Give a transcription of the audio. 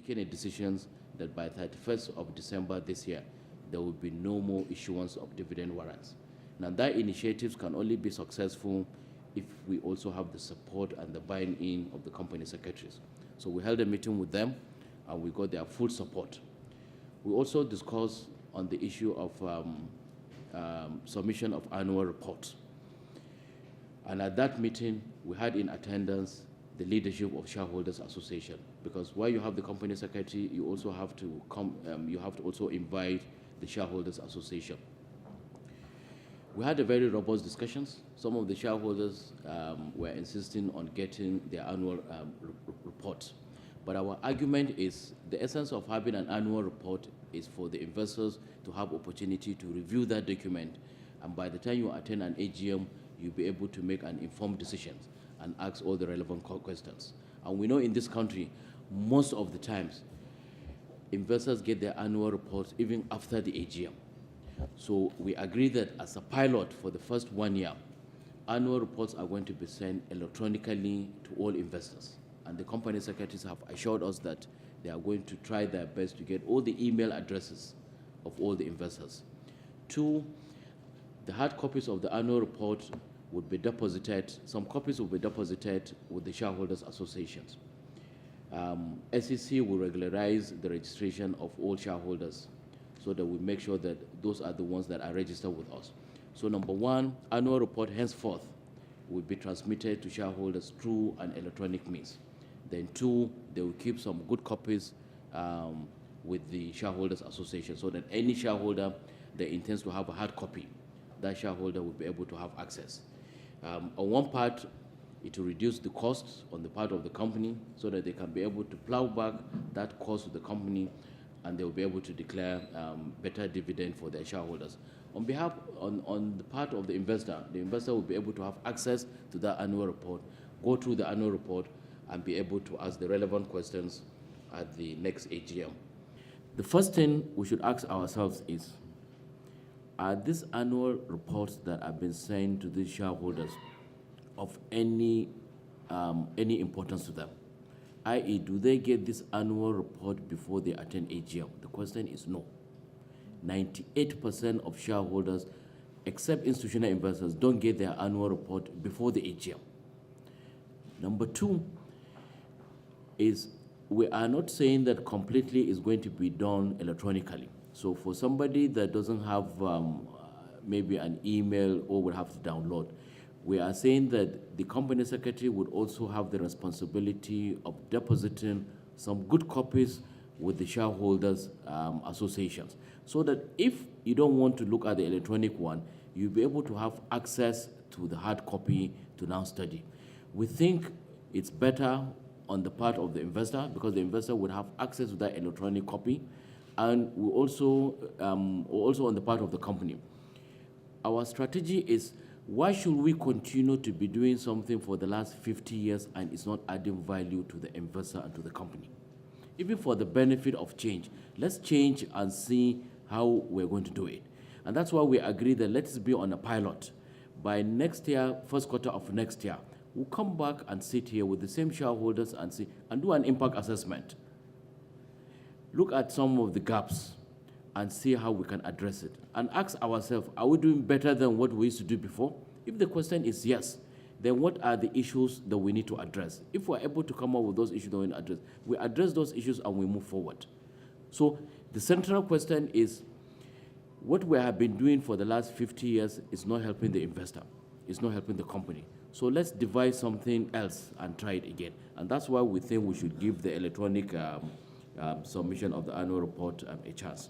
taken a decision that by 31st of December this year, there will be no more issuance of dividend warrants. Now, that initiatives can only be successful if we also have the support and the buy-in of the company secretaries. So we held a meeting with them, and we got their full support. We also discussed on the issue of submission of annual reports. And at that meeting, we had in attendance the leadership of Shareholders Association, because while you have the company secretary, you also have to also invite the Shareholders Association. We had a very robust discussions. Some of the shareholders were insisting on getting their annual reports. But our argument is the essence of having an annual report is for the investors to have opportunity to review that document. And by the time you attend an AGM, you'll be able to make an informed decision and ask all the relevant questions. And we know in this country, most of the times, investors get their annual reports even after the AGM. So we agree that as a pilot for the first 1 year, annual reports are going to be sent electronically to all investors. And the company secretaries have assured us that they are going to try their best to get all the email addresses of all the investors. 2, the hard copies of the annual report would be deposited, some copies will be deposited with the shareholders associations. SEC will regularize the registration of all shareholders so that we make sure that those are the ones that are registered with us. So number 1, annual report henceforth will be transmitted to shareholders through an electronic means. Then 2, they will keep some good copies with the shareholders association so that any shareholder that intends to have a hard copy, that shareholder will be able to have access. On one part, it will reduce the costs on the part of the company so that they can be able to plow back that cost to the company, and they will be able to declare better dividend for their shareholders. On the part of the investor will be able to have access to that annual report, go through the annual report, and be able to ask the relevant questions at the next AGM. The first thing we should ask ourselves is, are these annual reports that have been sent to these shareholders of any importance to them? I.e., do they get this annual report before they attend AGM? The question is no. 98% of shareholders, except institutional investors, don't get their annual report before the AGM. Number 2 is we are not saying that completely is going to be done electronically. So for somebody that doesn't have maybe an email or would have to download, we are saying that the company secretary would also have the responsibility of depositing some good copies with the shareholders associations, so that if you don't want to look at the electronic one, you'll be able to have access to the hard copy to now study. We think it's better on the part of the investor because the investor would have access to that electronic copy, and we also on the part of the company. Our strategy is, why should we continue to be doing something for the last 50 years and it's not adding value to the investor and to the company? Even for the benefit of change, let's change and see how we're going to do it. And that's why we agree that let's be on a pilot. By next year, first quarter of next year, we'll come back and sit here with the same shareholders and do an impact assessment. Look at some of the gaps and see how we can address it. And ask ourselves, are we doing better than what we used to do before? If the question is yes, then what are the issues that we need to address? If we're able to come up with those issues that we need to address, we address those issues and we move forward. So the central question is, what we have been doing for the last 50 years is not helping the investor. It's not helping the company. So let's devise something else and try it again. And that's why we think we should give the electronic submission of the annual report a chance.